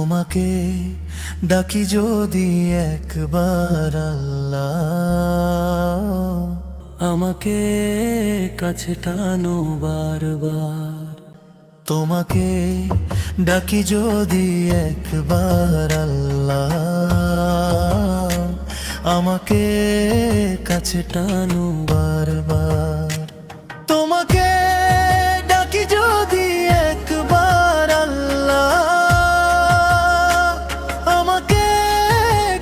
তোমাকে ডাকি যদি একবার আল্লাহ, আমাকে কাছে টানো বারবার। তোমাকে ডাকি যদি একবার আল্লাহ, আমাকে কাছে টানো বারবার। তোমাকে ডাকি যদি একবার আল্লাহ, আমাকে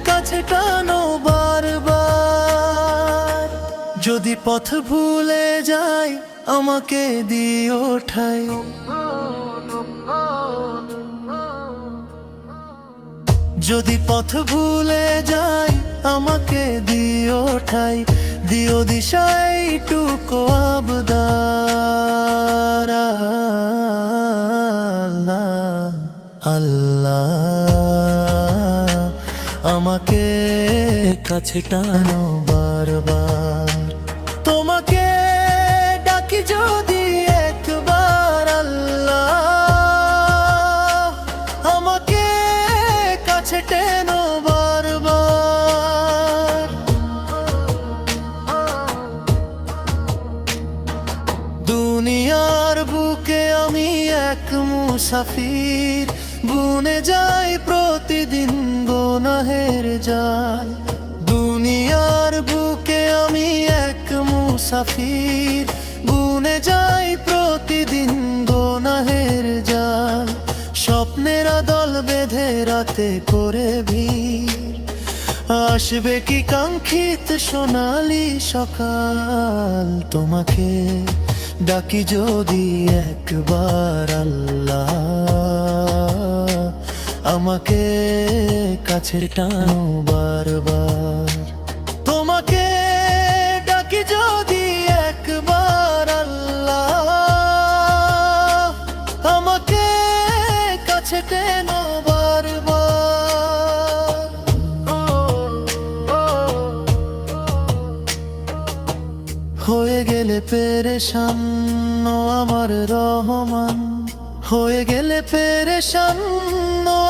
কাছে টানো বারবার। যদি পথ ভুলে যাই আমাকে দিও ঠাই, যদি পথ ভুলে যাই আমাকে দিও ঠাই, দিও দিশাই টুকো আবদার। আল্লাহ আল্লাহ, আমাকে কাছে টানো বারবার। তোমাকে ডাকি যদি একবার আল্লাহ, আমাকে কাছে টেনো বারবার। দুনিয়ার বুকে আমি এক মুসাফির, বুনে যাই প্রতিদিন গুনাহের জাল। দুনিয়ার বুকে আমি এক মুসাফির, বুনে যাই প্রতিদিন গুনাহের জাল। স্বপ্নের দল বেঁধে রাতে করে ভিড়, আসবে কি কাঙ্ক্ষিত সোনালি সকাল। তোমাকে ডাকি যদি একবার আল্লাহ, আমাকে কাছে টানো বারবার। তোমাকে ডাকি যদি একবার আল্লাহ, আমাকে কাছে টেনো বারবার। হয়ে গেলে পেরেশান আমার রহমান, হয়ে গেলে পেরেশান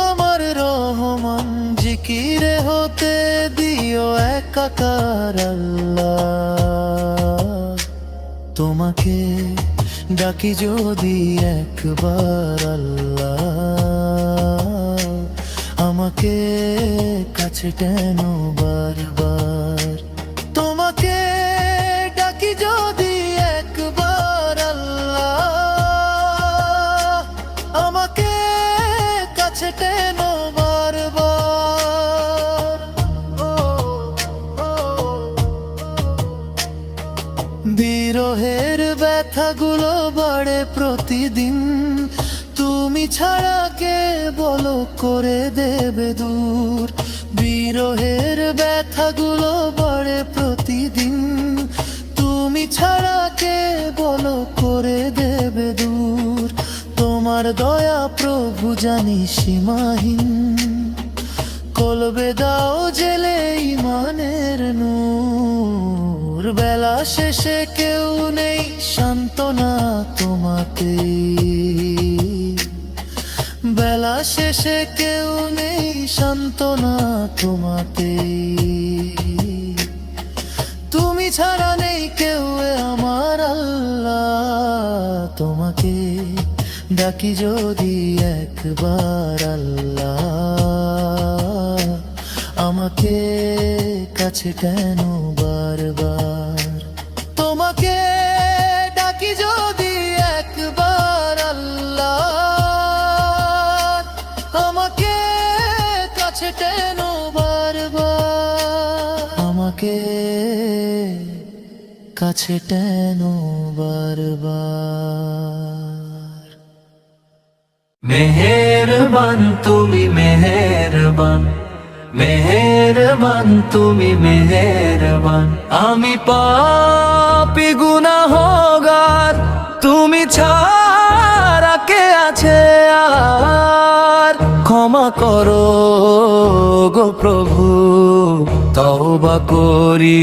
আমার রহমান। জিকিরে হতে দিও একাকার আল্লাহ, তোমাকে ডাকি যদি একবার আল্লাহ, আমাকে কাছে টেনো বারবার। তোমাকে ডাকি যদি একবার আল্লাহ, আমাকে কাছে টেনো বারবার। বিরহের ব্যথাগুলো বাড়ে প্রতিদিন, তুমি ছাড়া কে বলো করে দেবে দূর। বিরহের ব্যথাগুলো বাড়ে প্রতিদিন, তুমি ছাড়া কে বলো করে দেবে দূর। তোমার দয়া প্রভু জানি সীমাহীন, কলবে দাও জেলে ইমানের নূর। বেলা শেষে কেউ নেই সান্ত্বনা তোমাকে, বেলা শেষে কেউ নেই সান্ত্বনা তোমাকে। তুমি ছাড়া নেই কেউ আমার আল্লাহ, তোমাকে ডাকি যদি একবার আল্লাহ, আমাকে কাছে টেনো বারবার। তোমাকে ডাকি যদি একবার আল্লাহ, আমাকে কাছে টেনো বারবার। আমাকে কাছে টেনো বারবার। মেহেরবান তুমি মেহেরবান, মেহেরবান তুমি মেহেরবান। আমি পাপী গুনাহগার, তুমি ছাড়া কে আছে আর। ক্ষমা করো গো প্রভু, তওবা করি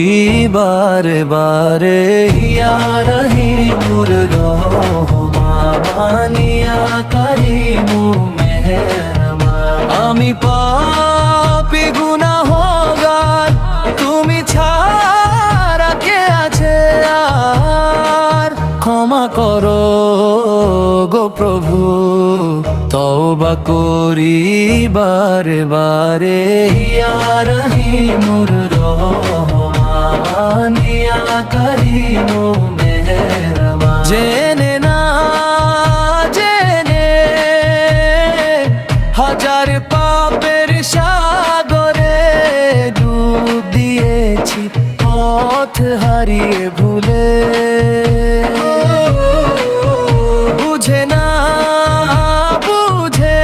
বারে বারে। ইয়া রহিমুর রহমান, ইয়া করিমু মেহেরবান। আমি পাপী গুনাহগার, তুমি ছাড়া কে আছে আর? ক্ষমা করো গো প্রভু, তওবা করি বারে বারে। ইয়া রহিমুর রহমান, ইয়া করিমু মেহেরবান। জেনে না জেনে হাজার পাপের সাগরে ডুব দিয়েছি, পথ হারিয়ে ভুলে। বুঝে না বুঝে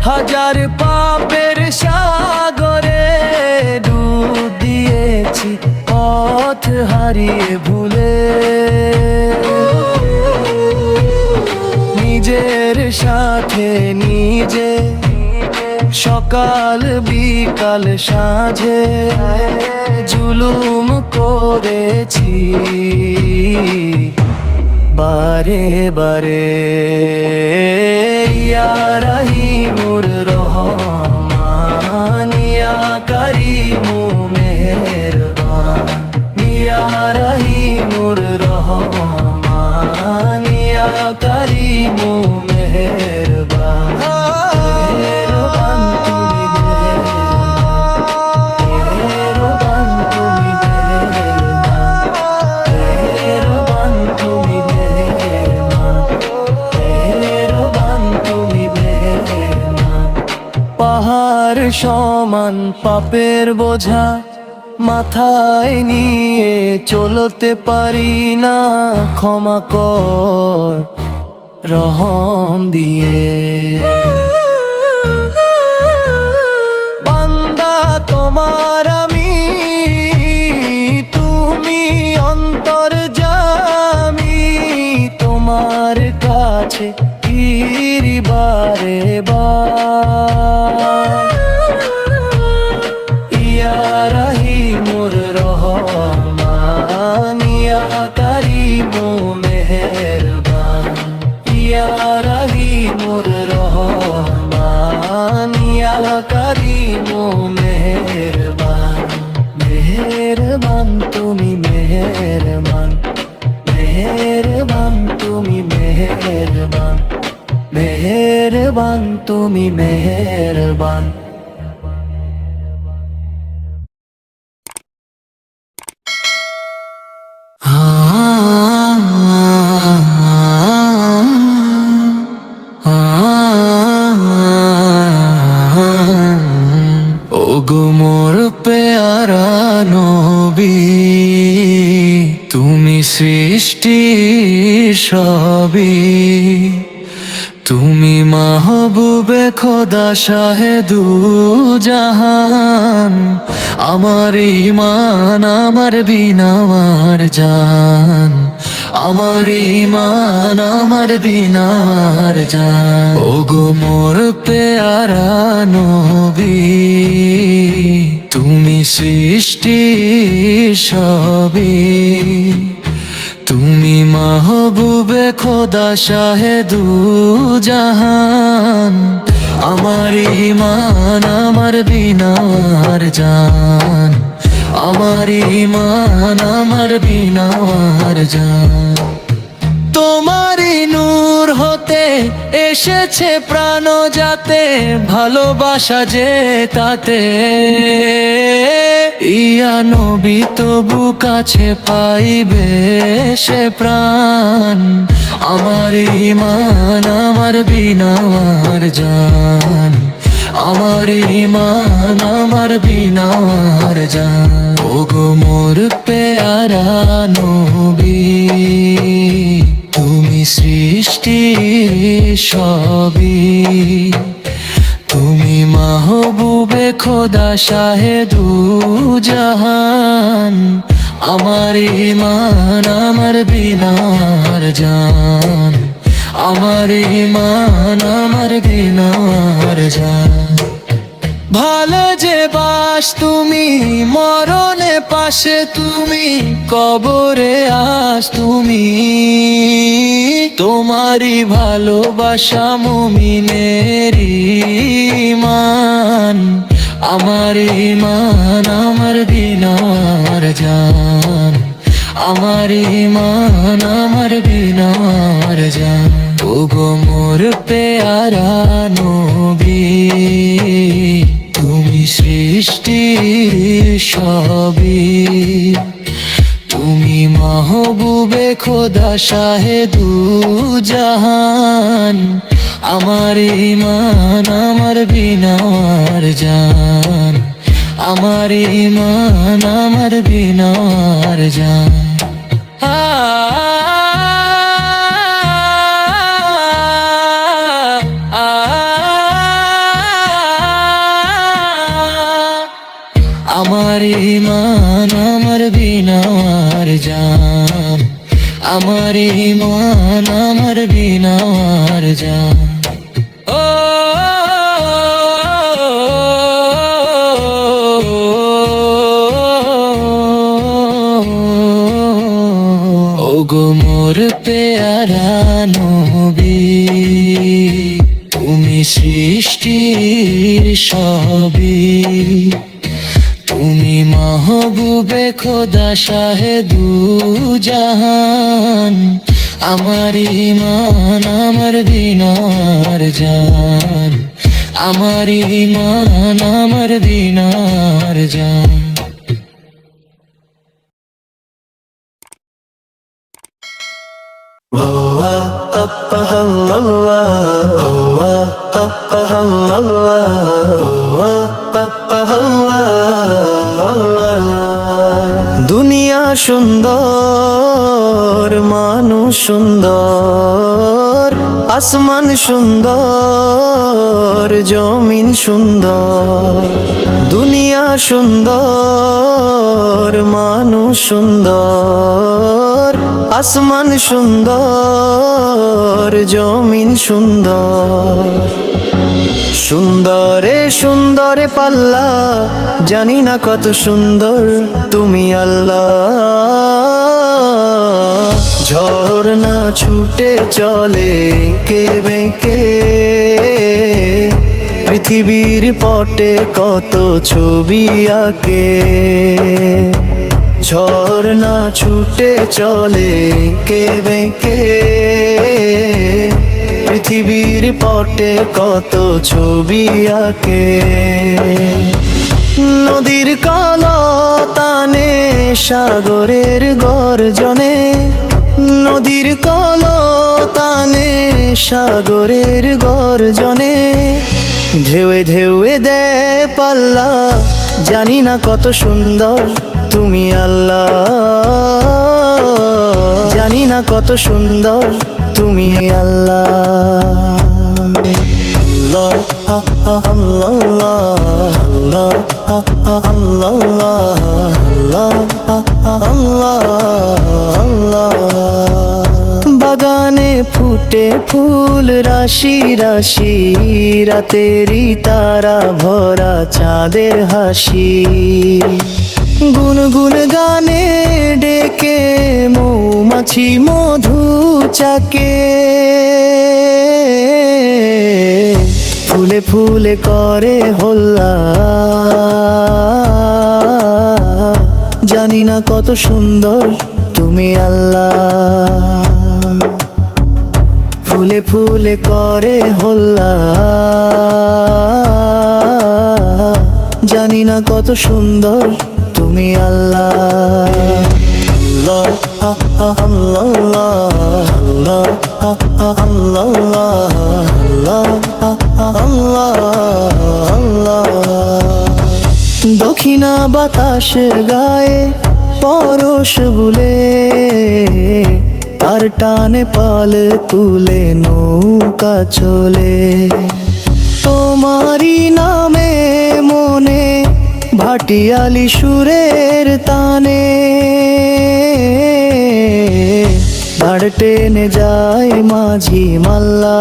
হাজার পাপের সাগরে ডুব দিয়েছি, পথ হারিয়ে ভুলে। নিজের সাথে নিজে সকাল বিকাল সাঁঝে জুলুম করেছি বারে বারে। ইয়া রহিমুর রহমান, ইয়া করিমু মেহেরবান। ইয়া রহিমুর রহমান, ইয়া করিমু মেহেরবান। মেহেরবান তুমি মেহেরবান, মেহেরবান তুমি মেহেরবান, মেহেরবান তুমি মেহেরবান। পাহাড় সমান পাপের বোঝা মাথায় নিয়ে চলতে পারি না, ক্ষমা কর রহম দিয়ে। বান্দা তোমার আমি, তুমি অন্তর্যামী, তোমার কাছে ফিরি বারে বার। ইয়া রহিমুর রহমান, ইয়া করিমু মেহেরবান। ইয়া রহিমুর রহমান, ইয়া করিমু মেহেরবান। মেহেরবান তুমি মেহেরবান, মেহেরবান তুমি মেহেরবান, মেহেরবান তুমি মেহেরবান। ওগো মোর পেয়ারা নবী, তুমি সৃষ্টির সবই, তুমি মাহবুবে খোদা শাহেদু জাহান। আমার ঈমান আমার বিনা আমার জান, আমার ঈমান আমার বিনা আমার জান। ওগো মোর পেয়ারা নবী, তুমি সৃষ্টির সবই, তুমি মাহবুবে খোদা শাহেদু জাহান। আমার ঈমান আমার বিনা আমার জান, আমার ঈমান আমার বিনা আমার জান। তোমারই নূর হতে এসেছে প্রাণ যাতে, ভালোবাসা যে তাতে। ইয়া নবী তবু কাছে পাইবে সে প্রাণ, আমার ঈমান আমার বিনা আমার জান, আমার ঈমান আমার বিনা আমার জান। ওগো মোর পেয়ারা নবী, তুমি সৃষ্টির সবই, তুমি মাহবুবে খোদা শাহেদু জাহান। আমার ঈমান আমার বিনা আমার জান, আমার ঈমান আমার বিনা আমার জান। ভালো যে বাস তুমি, মরণে পাশে তুমি, কবরে আস তুমি। তোমারই ভালোবাসা মুমিনেরই আমার ঈমান আমার বিনার জান, আমার ঈমান আমার বিনার জান। ওগো মোর পেয়ারা নবী, তুমি সৃষ্টির সবই, তুমি মাহবুবে খোদা শাহেদু জাহান। আমার ঈমান আমার বিনার জান, আমার ঈমান আমার বিনার জান। আমার ঈমান আমার বিনার জান, আমার ঈমান আমার বিনার জান। ও ওগো মোর পেয়ারা নবী, তুমি সৃষ্টির সবই, তুমি মাহবুবে খোদা শাহেদু জাহান। আমার ঈমান আমার বিনার জান, আমার ঈমান আমার বিনার জান। দুনিয়া সুন্দর, মানুষ সুন্দর, আসমান সুন্দর, জমিন সুন্দর। দুনিয়া সুন্দর, মানুষ সুন্দর, আসমান সুন্দর, জমিন সুন্দর। সুন্দরে সুন্দরে পাল্লা, জানি না কত সুন্দর তুমি আল্লাহ। ঝর্ণা ছুটে চলে কে বেঁকে, পৃথিবীর পটে কত ছবি আঁকে। ঝর্ণা ছুটে চলে কে বেঁকে, পৃথিবীর পটে কত ছবি আঁকে। নদীর কলতানে সাগরের গর্জনে, নদীর কলতানে সাগরের গর্জনে। ঢেউে ঢেউে দেয় পাল্লা, জানি না কত সুন্দর তুমি আল্লাহ। জানি না কত সুন্দর তুমি আল্লাহ। বাগানে ফুটে ফুল রাশি রাশি, রাতেরি তারা ভরা চাঁদের হাসি। গুনগুন গানে ডেকে মৌমাছি মধু চাকে, ফুলে ফুলে করে হল্লা। জানি না কত সুন্দর তুমি আল্লাহ। ফুলে ফুলে করে হল্লা, জানি না কত সুন্দর তুমি আল্লাহ। দক্ষিণা বাতাসের গায়ে পরশ বুলে, তার টানে পাল তুলে নৌকা চলে। তোমারই নামে মনে ভাটিয়ালি সুরের তানে, দাঁড় টেনে যায় মাঝি মাল্লা।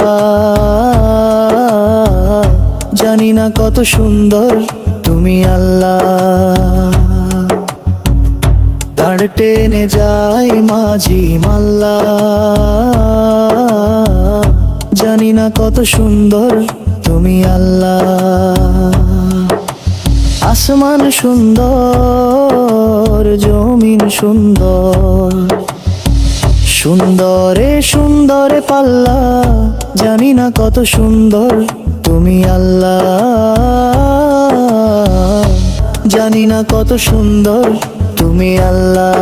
জানি না কত সুন্দর তুমি আল্লাহ। দাঁড় টেনে যায় মাঝি মাল্লা, জানি না কত সুন্দর তুমি আল্লাহ। আসমান সুন্দর, জমিন সুন্দর, সুন্দরে সুন্দরে পাল্লা, জানি না কত সুন্দর তুমি আল্লাহ, জানি না কত সুন্দর তুমি আল্লাহ।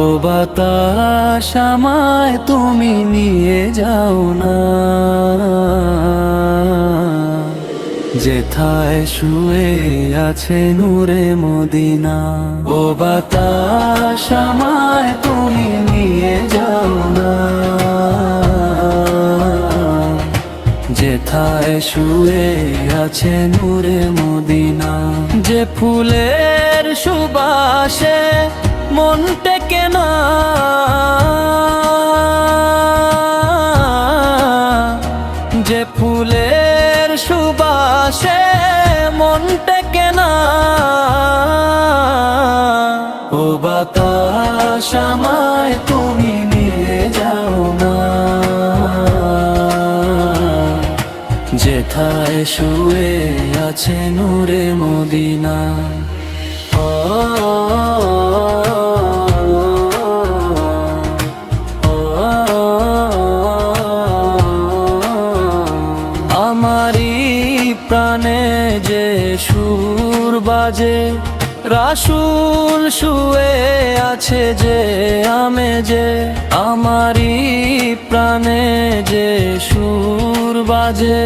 ও বাতাস আমায় তুমি নিয়ে যাও না, যেথায় শুয়ে আছে নূরে মদিনা। ও বাতাস আমায় তুমি নিয়ে যাও না, যেথায় শুয়ে আছে নূরে মদিনা। যে ফুলের সুবাসে মন টেকে না, যে ফুলের সুবাসে মন টেকে না। ও বাতাস আমায় তুমি নিয়ে যাও না, যেথায় শুয়ে আছে নূরে মদিনা। আমারি প্রাণে যে সুর বাজে, রাসূল শুয়ে আছে যে আমেজে। আমারি প্রাণে যে সুর বাজে,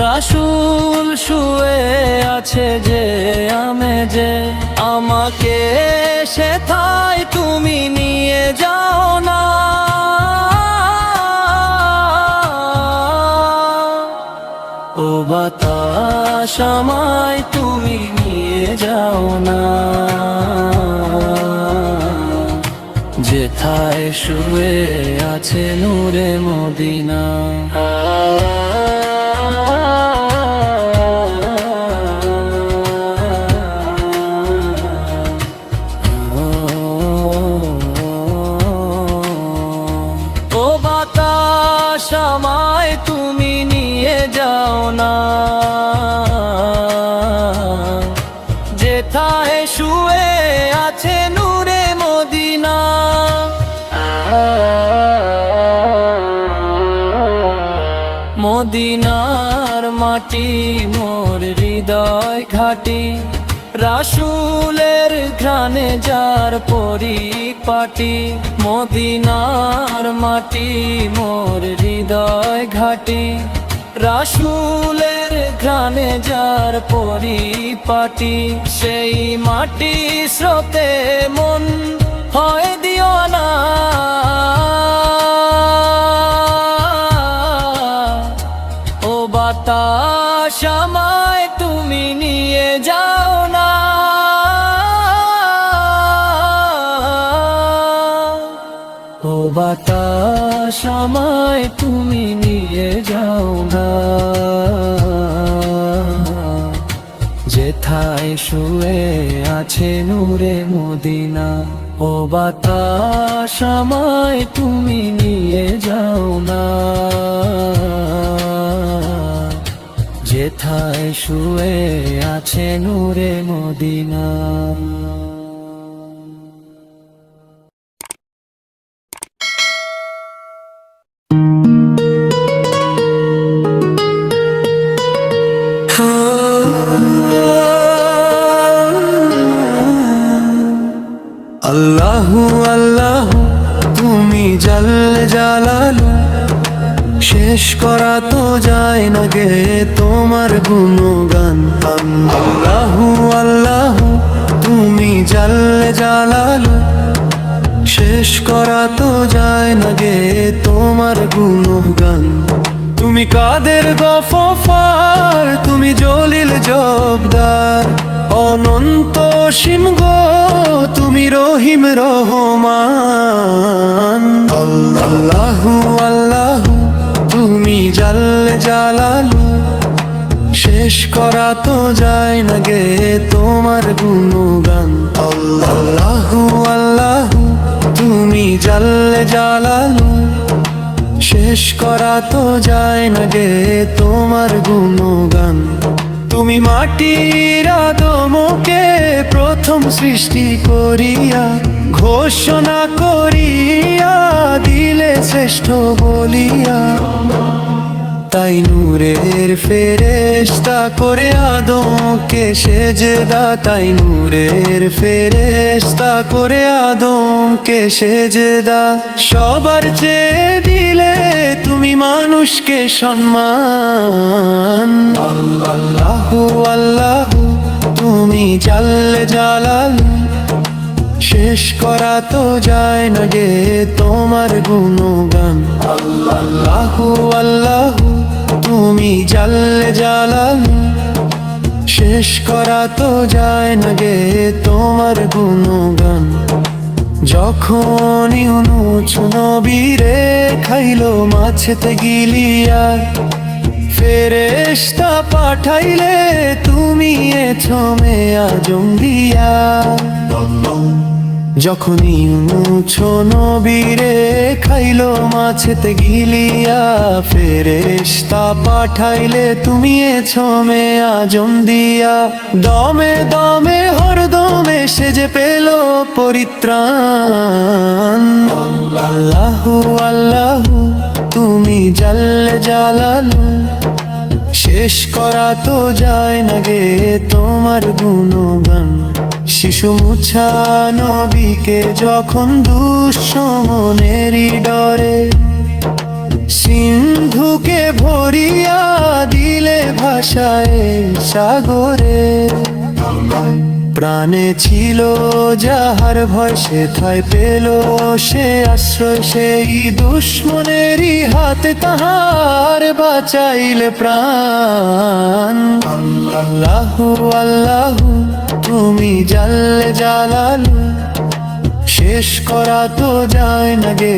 রাসূল শুয়ে আছে যে আমেজে। আমাকে সেথায় তুমি নিয়ে যাও না, ও বাতাস আমায় তুমি নিয়ে যাও না, যেথায় শুয়ে আছে নূরে মদিনা। ও বাতাস আমায় তুমি নিয়ে যাও না, যেথায় শুয়ে আছে নূরে মদিনা। মদিনার মাটি মোর হৃদয় ঘাটি, রাসূলের ঘ্রাণে যার পরিপাটি। মদিনার মাটি মোর হৃদয় ঘাটি, রাসূলের ঘ্রাণে যার পরিপাটি। সেই মাটি স্রোতে মন হয় দিওয়ানা, ও বাতাস আমায় তুমি নিয়ে যাও না, ও বাতাস আমায় তুমি নিয়ে যাও না, যেথায় শুয়ে আছে নূরে মদিনা। ও বাতাস আমায় তুমি নিয়ে যাও না, যেথায় শুয়ে আছে নূরে মদিনা। আল্লাহু আল্লাহু তুমি জাল্লে জালালু, শেষ করা তো যায় না গে তোমার গুণগান। আল্লাহু আল্লাহু তুমি জাল্লে জালালু, শেষ করা তো যায় না গে তোমার গুণগান। তুমি কাদের গফফার, তুমি জলিল জব্দার, অনন্ত সীম গো তুমি রহিম রহমান। আল্লাহ আল্লাহু আল্লাহু তুমি জাল্লে জালালু, শেষ করা তো যায় না গে তোমার গুণগান। আল্লাহু আল্লাহু তুমি জাল্লে জালালু, শেষ করা তো যায় না গে তোমার গুণগান। তুমি মাটির আদমকে প্রথম সৃষ্টি করিয়া ঘোষণা করিয়া দিলে শ্রেষ্ঠ বলিয়া, তাই নূরের ফেরেশতা করে আদমকে সেজদা, তাই নূরের ফেরেশতা করে আদমকে সেজদা। সবার চেয়ে দিলে তুমি মানুষকে সম্মান। আল্লাহু আল্লাহু তুমি জাল্লে জালালু, শেষ করা তো যায় না গে তোমার গুণগান। আল্লাহু আল্লাহু তুমি জাল্লে জালালু, শেষ করা তো যায় না গে তোমার গুণগান। যখন ইউনুস নবীরে খাইলো মাছেতে গিলিয়া, ফেরেশতা পাঠাইলে তুমি এছমে আজম দিয়া। যখন ইউনুস নবীরে খাইলো মাছেতে গিলিয়া, ফেরেশতা পাঠাইলে তুমি এছমে আজম দিয়া। দমে দমে হরদমে সে যে পেল পরিত্রাণ। আল্লাহু আল্লাহু তুমি জাল্লে জালালু, শেষ করা তো যায় না গে তোমার গুণগান। শিশু মুছা নবীকে যখন দুঃসমনেরই ডরে সিন্ধুকে ভরিয়া দিলে ভাষায় সাগরে, প্রাণে ছিল যাহার ভয় সেথায় পেল সে আশ্রয়, সেই দুশ্মনেরই হাতে তাহার বাঁচাইলে প্রাণ। আল্লাহু আল্লাহু তুমি জাল্লে জালালু, শেষ করা তো যায় না গে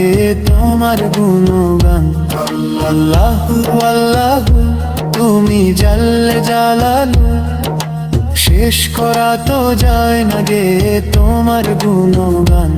তোমার গুণগান। আল্লাহু আল্লাহু তুমি জাল্লে জালালু, শেষ করা তো যায় না গে তোমার গুণগান।